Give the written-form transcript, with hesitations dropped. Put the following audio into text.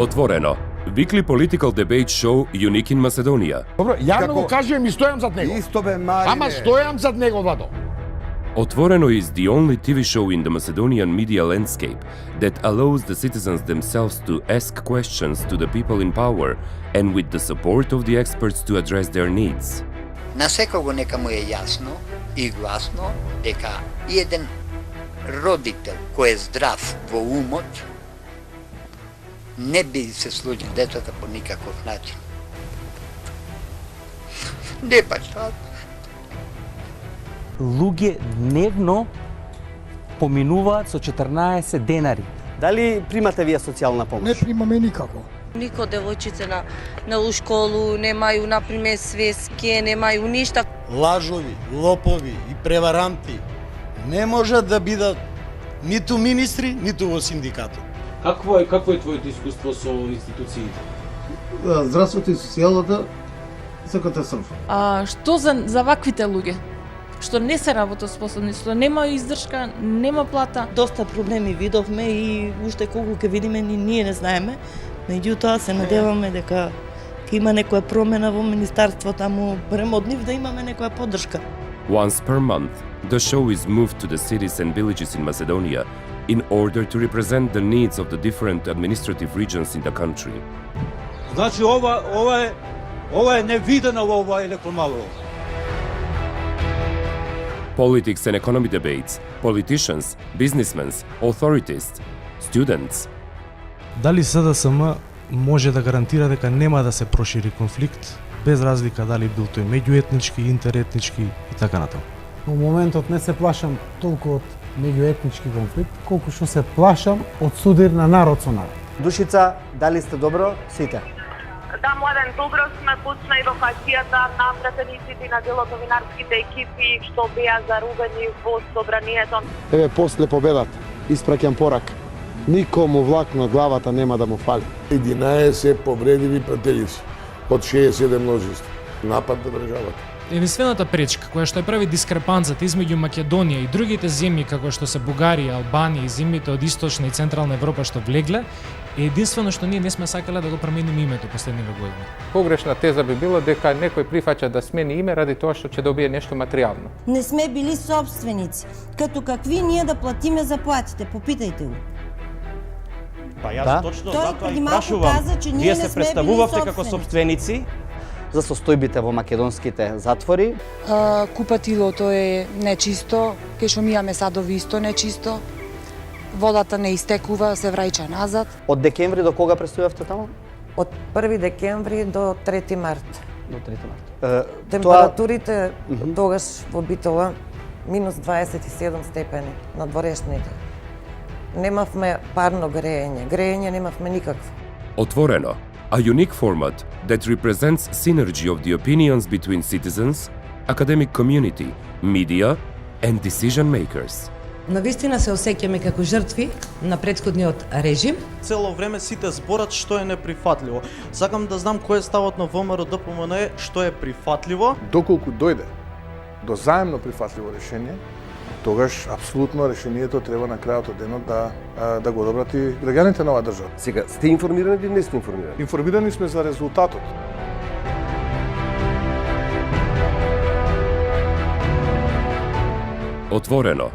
Отворено. Weekly political debate show unique in Macedonia. Добро, јавно го кажувам и стојам зад него. Исто бе, Марине. Ама стојам зад него, Владо. Otvoreno is the only TV show in the Macedonian media landscape that allows the citizens themselves to ask questions to the people in power and with the support of the experts to address their needs. На секого нека му е јасно и гласно дека еден родител кој е здрав во умот не би се служил детето по никаков начин. Не баш така. Луѓе дневно поминуваат со 14 денари. Дали примате вие социјална помош? Не примаме никако. Нико девојчице на у школу немају, например, свеске, немају ништа. Лажови, лопови и преваранти не можат да бидат ниту министри, ниту во синдикатот. Какво е твоето искуство со институциите? Здравството и социјалната се катастрофа. Што за ваквите луѓе? Што не се работоспособни, што нема издршка, нема плата. Доста проблеми видовме и уште колку ќе видиме ние не знаеме. Меѓутоа се надеваме дека ќе има некоја промена во министарството, таму барем од нив да имаме некоја поддршка. Once per month, the show is moved to the cities and villages in Macedonia in order to represent the needs of the different administrative regions in the country. Значи ова е невидено во ова електромало. Politics and economy debates, politicians, businessmen, authorities, students. Дали СДСМ може да гарантира дека нема да се прошири конфликт, без разлика дали бил тој меѓуетнички, интеретнички и така натаму? Во моментот не се плашам толку од меѓуетнички конфликт, колку што се плашам од судир на народ со народ. Душица, дали сте добро сите? Да, Младен, добро сме, почна и ротацијата на пратениците на дел од новинарските екипи што беа зарубени во собранието. Еве после победата, испраќам порак. Никому влак на главата нема да му фали. 11 повредени пратеници од 67 множество. Напад на државата. Единствената пречка која што ја прави дискрепанцата измеѓу Македонија и другите земји како што се Бугарија, Албанија и земјите од источна и централна Европа што влегле, е единствено што ние не сме сакале да го промениме името последниве години. Погрешна теза би било дека некој прифаќа да смени име ради тоа што ќе добие нешто материјално. Не сме били собственици, като какви ние да платиме заплатите, попитајте го. Па јас точно затоа и прашувам. Вие се представувавте како собственици за состојбите во македонските затвори. Купатилото е нечисто, кај што ми имаме садови исто нечисто. Водата не истекува, се враќа назад. Од декември до кога престојавте таму? Од 1 декември до 3 март. До 3 март. Температурите тогаш во Битола минус 27 степени на дворешните. Немавме парно грејење. Грејење немавме никакво. Отворено, a unique format that represents synergy of the opinions between citizens, academic community, media and decision makers. Навистина се осеќаме како жртви на претходниот режим. Цело време сите зборат што е неприфатливо. Сакам да знам кој е ставот на ВМРО ДПМН, што е прифатливо. Доколку дојде до заемно прифатливо решение, тогаш апсолутно решението треба на крајот од денот да го одобрат и граѓаните на оваа држава. Сега, сте информирани или не сте информирани? Информирани сме за резултатот. Отворено.